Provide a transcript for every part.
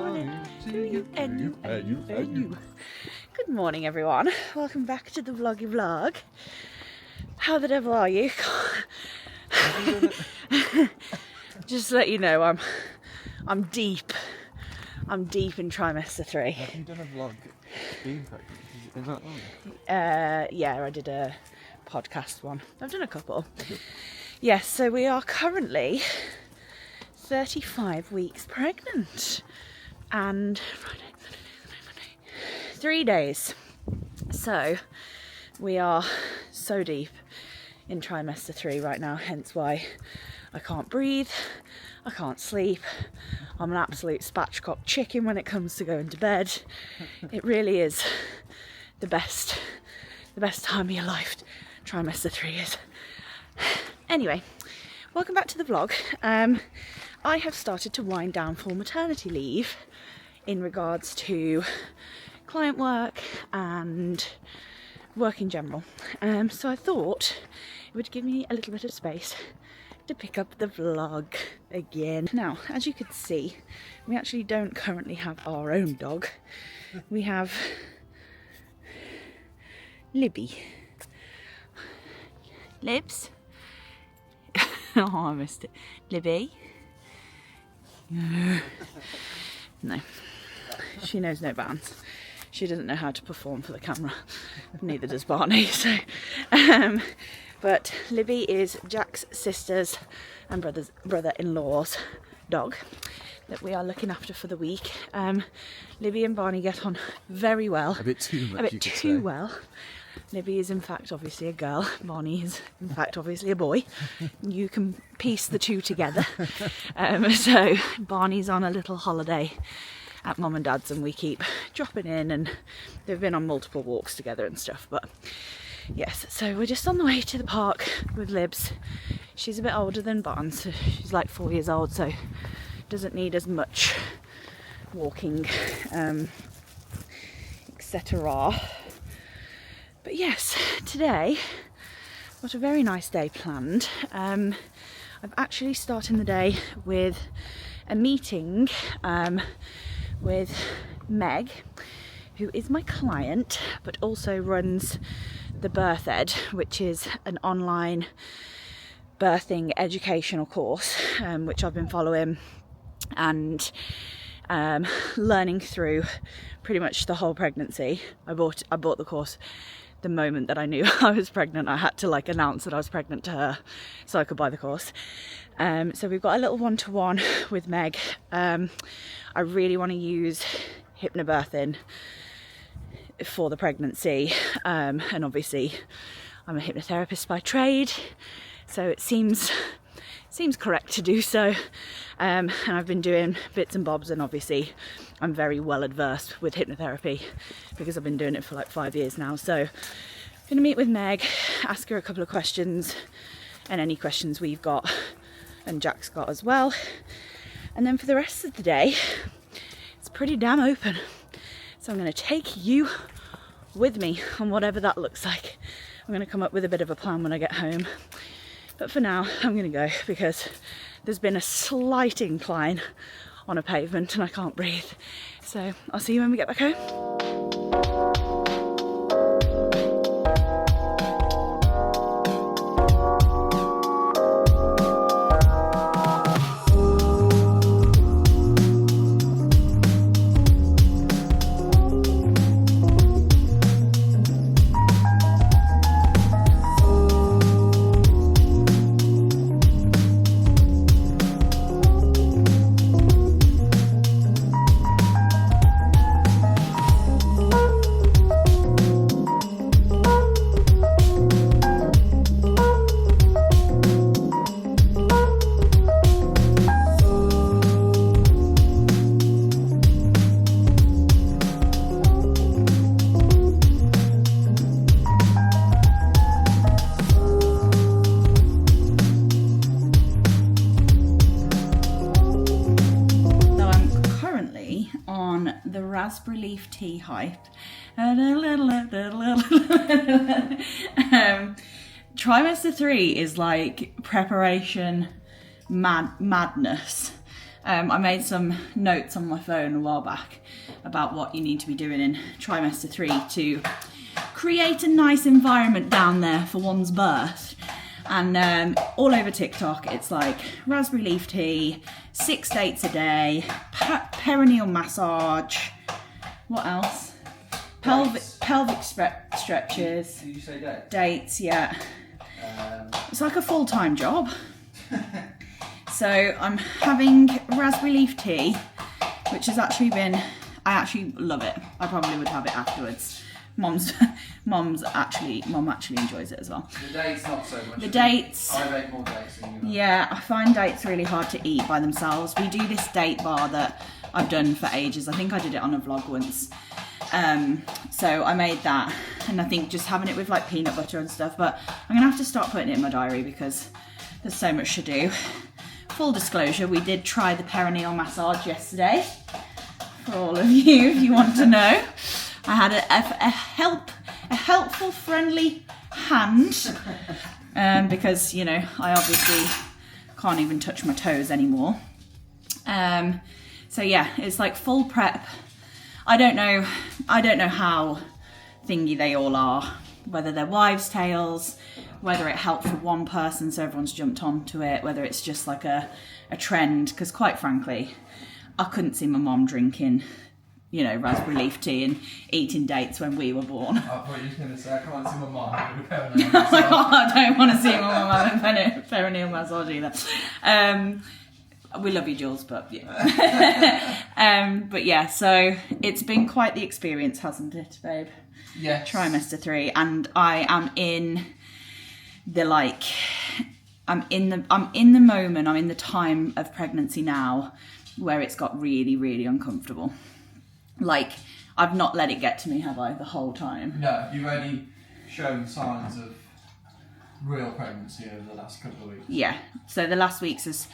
morning to you and you and you and you. Good morning, everyone. Welcome back to the vloggy vlog. How the devil are you? Just to let you know, I'm deep. I'm deep in trimester 3. Have you done a vlog being pregnant? Is that long? Yeah, I did a podcast one. I've done a couple. Yes, so we are currently 35 weeks pregnant and 3 days. So we are so deep in trimester 3 right now, hence why I can't breathe, I can't sleep. I'm an absolute spatchcock chicken when it comes to going to bed. It really is the best time of your life. Trimester 3 is. Anyway, welcome back to the vlog. I have started to wind down for maternity leave in regards to client work and work in general. So I thought it would give me a little bit of space to pick up the vlog again. Now, as you can see, we actually don't currently have our own dog. We have Libby. Libs? Oh, I missed it. Libby? No. She knows no bounds. She doesn't know how to perform for the camera. Neither does Barney. So, but Libby is Jack's sister's and brother-in-law's dog that we are looking after for the week. Libby and Barney get on very well. A bit too much. A bit too well. Libby is in fact obviously a girl. Barney is in fact obviously a boy. You can piece the two together. So Barney's on a little holiday at Mum and Dad's and we keep dropping in, and they've been on multiple walks together and stuff. But yes, so we're just on the way to the park with Libs. She's a bit older than Barnes, so she's like 4 years old, so doesn't need as much walking, etc. But yes, today I've got a very nice day planned. I'm actually starting the day with a meeting with Meg, who is my client but also runs the Birth Ed, which is an online birthing educational course, which I've been following and learning through pretty much the whole pregnancy. I bought the course the moment that I knew I was pregnant. I had to announce that I was pregnant to her so I could buy the course. So we've got a little one-to-one with Meg. I really want to use hypnobirthing for the pregnancy, and obviously I'm a hypnotherapist by trade, so it seems correct to do so. And I've been doing bits and bobs, and obviously I'm very well adversed with hypnotherapy because I've been doing it for 5 years now. So I'm going to meet with Meg, ask her a couple of questions, and any questions we've got and Jack's got as well. And then for the rest of the day, it's pretty damn open. So I'm going to take you with me on whatever that looks like. I'm going to come up with a bit of a plan when I get home. But for now, I'm going to go because there's been a slight incline on a pavement and I can't breathe. So I'll see you when we get back home. Raspberry leaf tea hype. Trimester 3 is like preparation madness. I made some notes on my phone a while back about what you need to be doing in trimester 3 to create a nice environment down there for one's birth. And all over TikTok, it's like raspberry leaf tea, 6 dates a day, perineal massage. What else? Pelvic stretches. Did you say dates? Dates, yeah. It's like a full-time job. So I'm having raspberry leaf tea, which has actually been, I actually love it. I probably would have it afterwards. Mom actually enjoys it as well. The dates not so much. The dates. I've ate more dates than you have. Yeah, I find dates really hard to eat by themselves. We do this date bar that I've done for ages. I think I did it on a vlog once. So I made that, and I think just having it with like peanut butter and stuff, but I'm gonna have to start putting it in my diary because there's so much to do. Full disclosure, we did try the perineal massage yesterday. For all of you, if you want to know, I had a helpful, friendly hand because, you know, I obviously can't even touch my toes anymore. So yeah, it's like full prep. I don't know how thingy they all are, whether they're wives' tales, whether it helped for one person so everyone's jumped onto it, whether it's just like a trend, because quite frankly, I couldn't see my mom drinking, you know, raspberry leaf tea and eating dates when we were born. I thought you were going to say, I can't see my mum having a perineal I don't want to see my mum having a perineal massage either. We love you, Jules, but yeah. But yeah, so it's been quite the experience, hasn't it, babe? Yes. Trimester 3, and I am in the I'm in the moment, I'm in the time of pregnancy now where it's got really, really uncomfortable. Like, I've not let it get to me, have I, the whole time? No, you've only shown signs of real pregnancy over the last couple of weeks. Yeah, so the last weeks has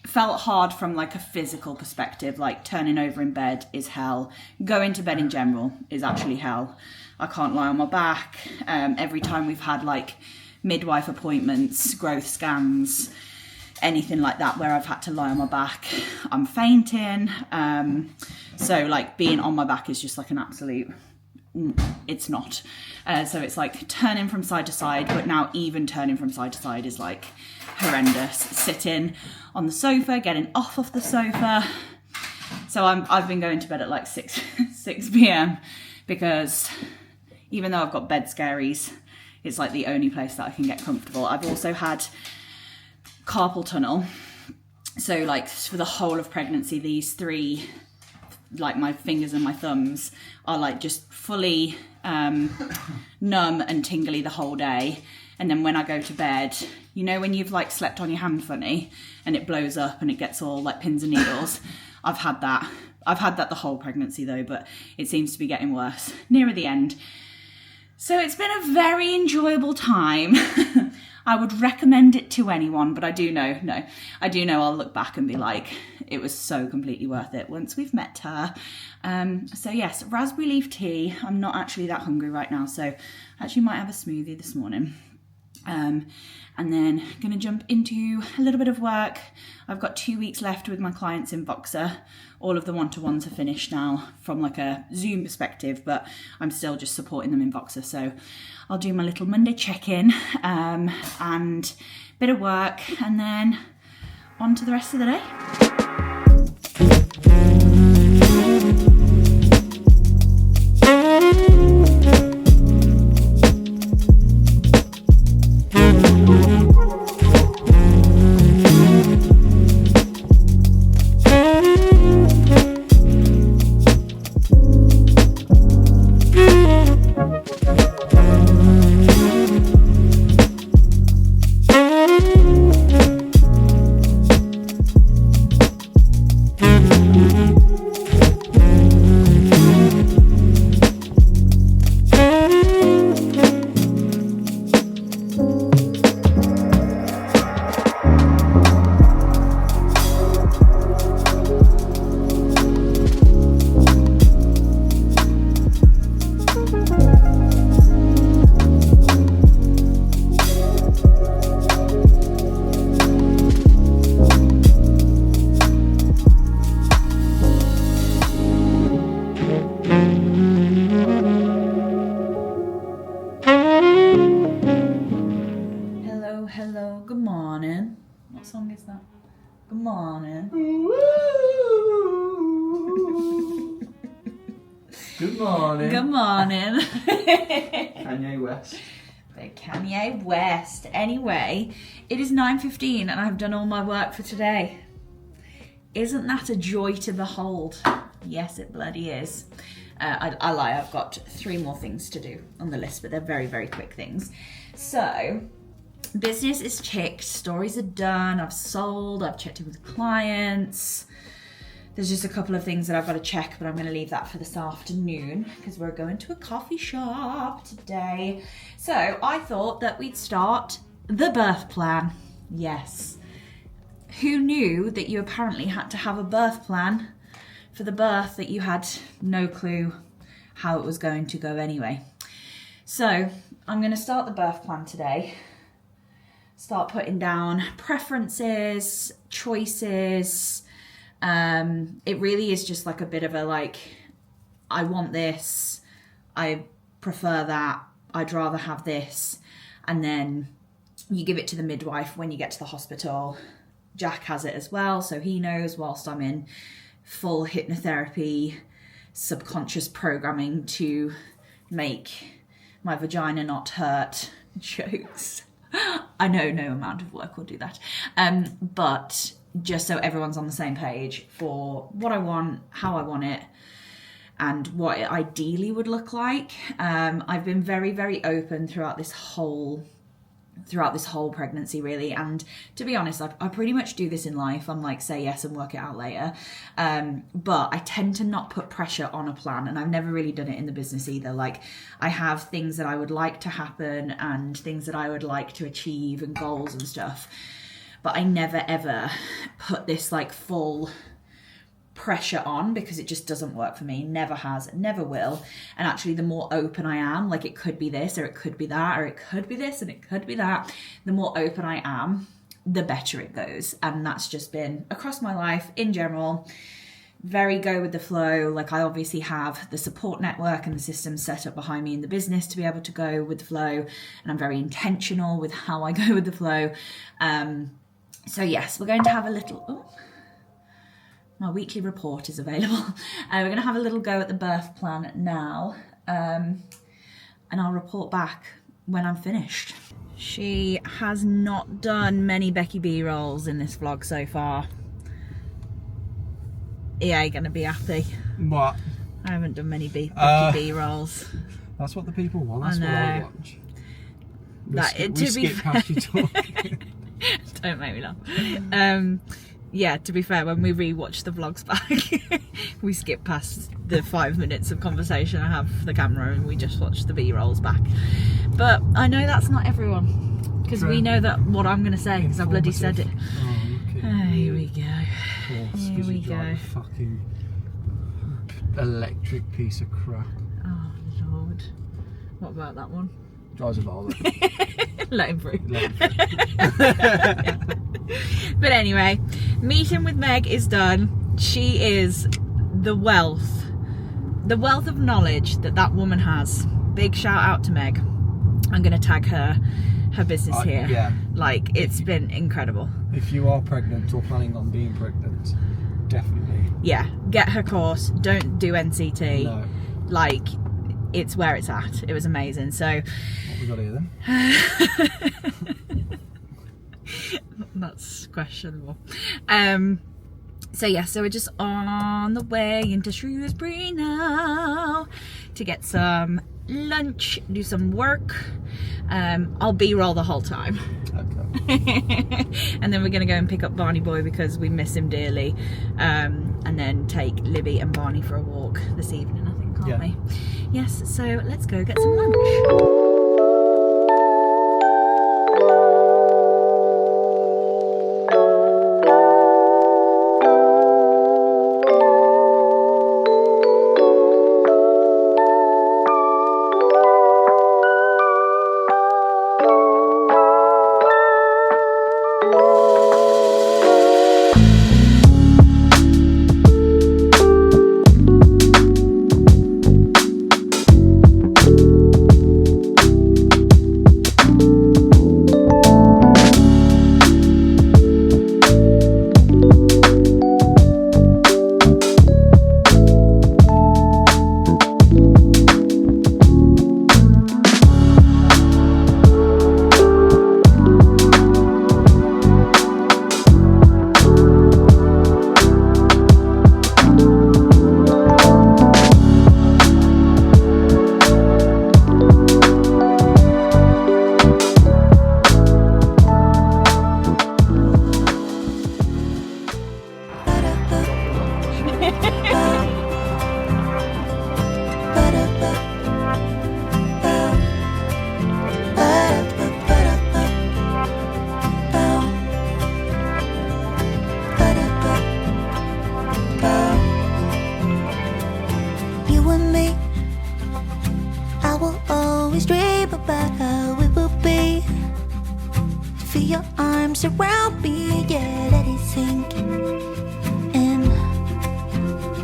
felt hard from like a physical perspective, like turning over in bed is hell. Going to bed in general is actually hell. I can't lie on my back. Every time we've had like midwife appointments, growth scans, anything like that where I've had to lie on my back, I'm fainting. So like being on my back is just like an absolute, it's not. So it's like turning from side to side, but now even turning from side to side is like horrendous. Sitting on the sofa, getting off of the sofa. So I've been going to bed at like 6 p.m. because even though I've got bed scaries, it's like the only place that I can get comfortable. I've also had carpal tunnel. So like for the whole of pregnancy, these 3, like my fingers and my thumbs are like just fully numb and tingly the whole day. And then when I go to bed, you know when you've like slept on your hand funny and it blows up and it gets all like pins and needles? I've had that the whole pregnancy though, but it seems to be getting worse nearer the end. So it's been a very enjoyable time. I would recommend it to anyone, but I do know I'll look back and be like, it was so completely worth it once we've met her. So yes, raspberry leaf tea. I'm not actually that hungry right now, so I actually might have a smoothie this morning. And then gonna jump into a little bit of work. I've got 2 weeks left with my clients in Voxer. All of the one-to-ones are finished now from like a Zoom perspective, but I'm still just supporting them in Voxer. So I'll do my little Monday check-in, and bit of work, and then on to the rest of the day. Good morning. Good morning. Good morning. Kanye West. But Kanye West. Anyway, it is 9:15 and I've done all my work for today. Isn't that a joy to behold? Yes, it bloody is. I lie, I've got 3 more things to do on the list, but they're very, very quick things. So, business is ticked, stories are done, I've sold, I've checked in with clients. There's just a couple of things that I've got to check, but I'm going to leave that for this afternoon because we're going to a coffee shop today. So I thought that we'd start the birth plan. Yes. Who knew that you apparently had to have a birth plan for the birth that you had no clue how it was going to go anyway? So I'm going to start the birth plan today. Start putting down preferences, choices. It really is just like a bit of a like, I want this, I prefer that, I'd rather have this. And then you give it to the midwife when you get to the hospital. Jack has it as well, so he knows whilst I'm in full hypnotherapy, subconscious programming to make my vagina not hurt jokes. I know no amount of work will do that. But just so everyone's on the same page for what I want, how I want it, and what it ideally would look like. I've been very, very open throughout this whole pregnancy, really. And to be honest, I pretty much do this in life. I'm like, say yes and work it out later. But I tend to not put pressure on a plan, and I've never really done it in the business either. Like, I have things that I would like to happen and things that I would like to achieve and goals and stuff. But I never ever put this like full pressure on because it just doesn't work for me. Never has, never will. And actually the more open I am, like it could be this or it could be that or it could be this and it could be that, the more open I am, the better it goes. And that's just been across my life in general. Very go with the flow. Like, I obviously have the support network and the systems set up behind me in the business to be able to go with the flow. And I'm very intentional with how I go with the flow. So yes, we're going to have a little... my weekly report is available. We're going to have a little go at the birth plan now. And I'll report back when I'm finished. She has not done many Becky B rolls in this vlog so far. EA going to be happy. What? I haven't done many Becky B rolls. That's what the people want. That's what I watch. To be past you talking. Don't make me laugh. Yeah, to be fair, when we rewatch the vlogs back, we skip past the 5 minutes of conversation I have for the camera and we just watch the B-rolls back. But I know that's not everyone, because we know that what I'm going to say, because I bloody said it. Here we go. Here we go. A fucking electric piece of crap. Oh, Lord. What about that one? Drives a Volvo. Let him through. But anyway, meeting with Meg is done. She is the wealth of knowledge that woman has. Big shout out to Meg. I'm going to tag her business here. Yeah. Like, it's been incredible. If you are pregnant or planning on being pregnant, definitely. Yeah. Get her course. Don't do NCT. No. Like, it's where it's at. It was amazing. So what we got here then? That's questionable. So yeah, so we're just on the way into Shrewsbury now to get some lunch, do some work. I'll B-roll the whole time. Okay. And then we're gonna go and pick up Barney Boy because we miss him dearly. And then take Libby and Barney for a walk this evening, I think, aren't we? Yes, so let's go get some lunch. dream about how it will be to feel your arms around me. Yeah, let it sink in.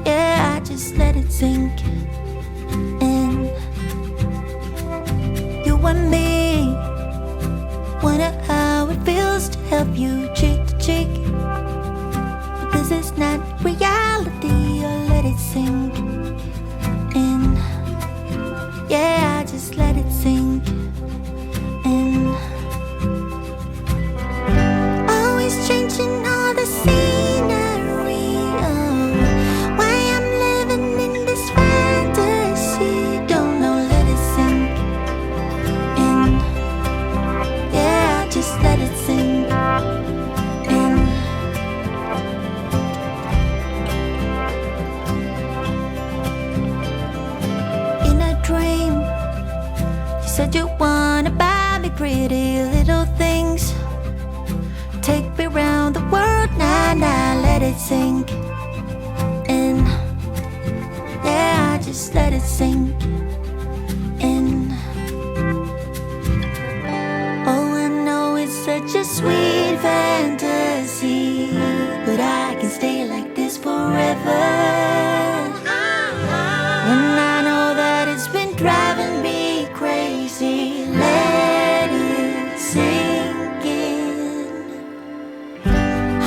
Yeah, I just let it sink in. You and me, wonder how it feels to have you cheek to cheek. But this is not reality. Oh, let it sink in. Yeah, I just let it sink in. Always changing all the scenery. Oh, why I'm living in this fantasy. Don't know, let it sink in. Yeah, I just let it sink in. In a dream, you said you wanna buy me pretty little things. Take me around the world, nah, nah, let it sink in. Yeah, I just let it sink in. Oh, I know it's such a sweet fantasy, but I can stay like this forever. And I know that it's been driving me crazy. Let it sink in.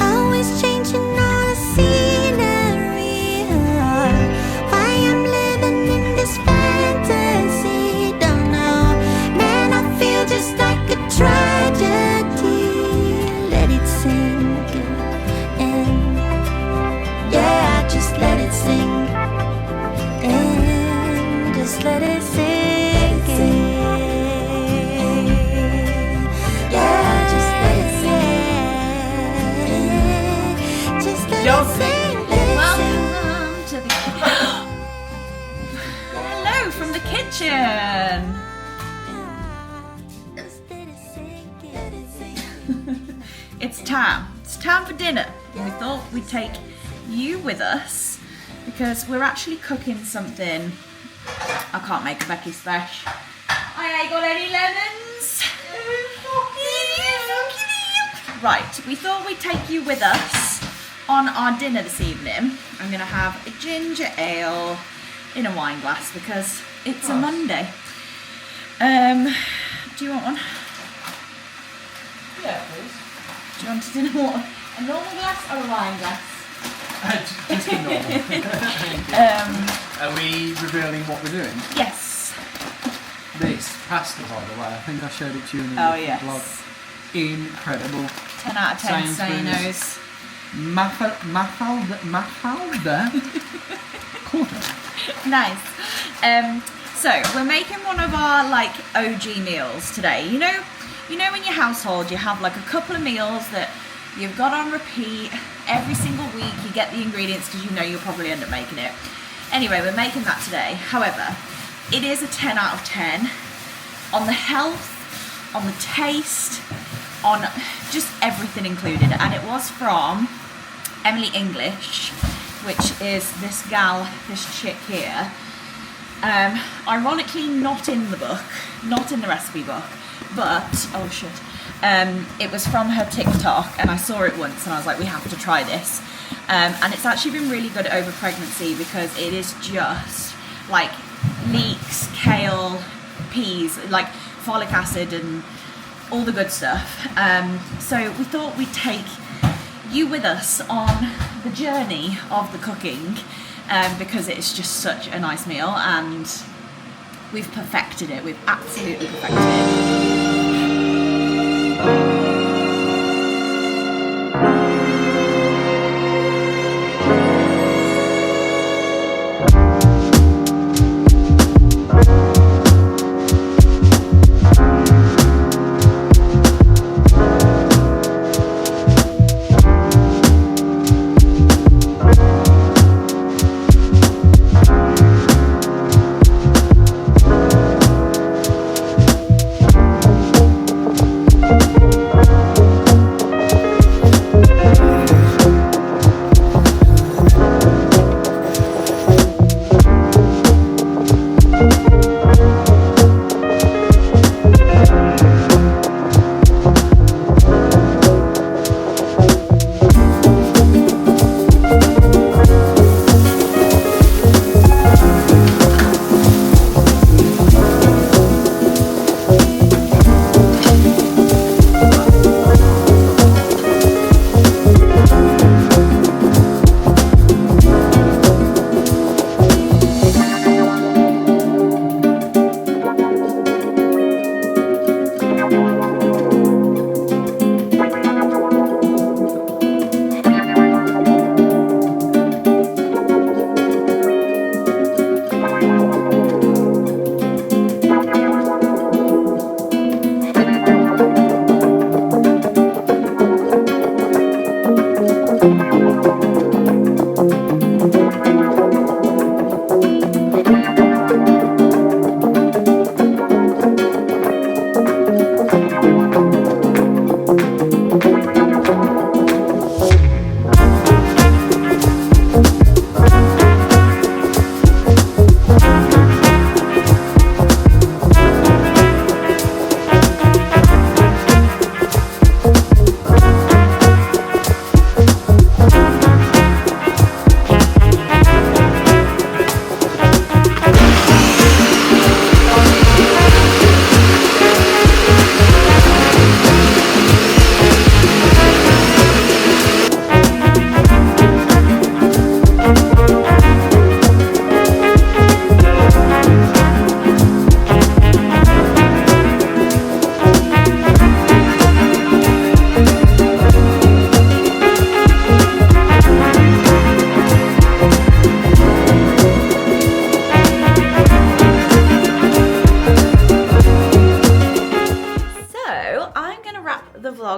Always changing all the scenery. Why I'm living in this fantasy. Don't know, man, I feel just like a tragedy. Let it sink in. Yeah, I just let it sink in. Just let it sink in. Yeah, just let it sink in. Just let it sink. Welcome to the hello from the kitchen. Just let it sink in. Let it sink. It's time for dinner. And we thought we'd take you with us because we're actually cooking something. I can't make a Becky special. I ain't got any lemons. Right, we thought we'd take you with us on our dinner this evening. I'm gonna have a ginger ale in a wine glass because it's a Monday. Do you want one? Yeah, please. Do you want a dinner water? A normal glass or a wine glass? Just be normal. Are we revealing what we're doing? Yes. This pasta, by the way, I think I showed it to you in a Oh, different yes. vlog. Incredible. 10 out of 10 Sainsbury's. Stanos. Mafalda quarter. Nice. So we're making one of our like OG meals today. You know in your household you have like a couple of meals that you've got on repeat every single week. You get the ingredients because you know you'll probably end up making it. Anyway, we're making that today. However, it is a 10 out of 10 on the health, on the taste, on just everything included. And it was from Emily English, which is this gal, this chick here. Ironically not in the book, not in the recipe book, but, oh shit, it was from her TikTok and I saw it once and I was like, we have to try this. And it's actually been really good over pregnancy because it is just like leeks, kale, peas, like folic acid and all the good stuff. So we thought we'd take you with us on the journey of the cooking because it's just such a nice meal and we've perfected it. We've absolutely perfected it.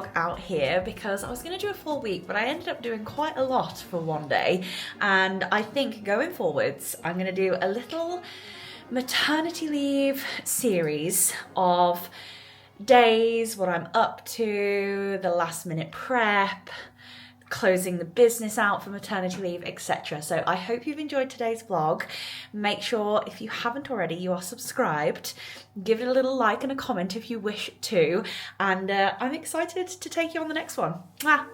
vlog out here because I was going to do a full week, but I ended up doing quite a lot for one day. And I think going forwards, I'm going to do a little maternity leave series of days, what I'm up to, the last minute prep, closing the business out for maternity leave, etc. So I hope you've enjoyed today's vlog. Make sure, if you haven't already, you are subscribed. Give it a little like and a comment if you wish to. And I'm excited to take you on the next one. Bye!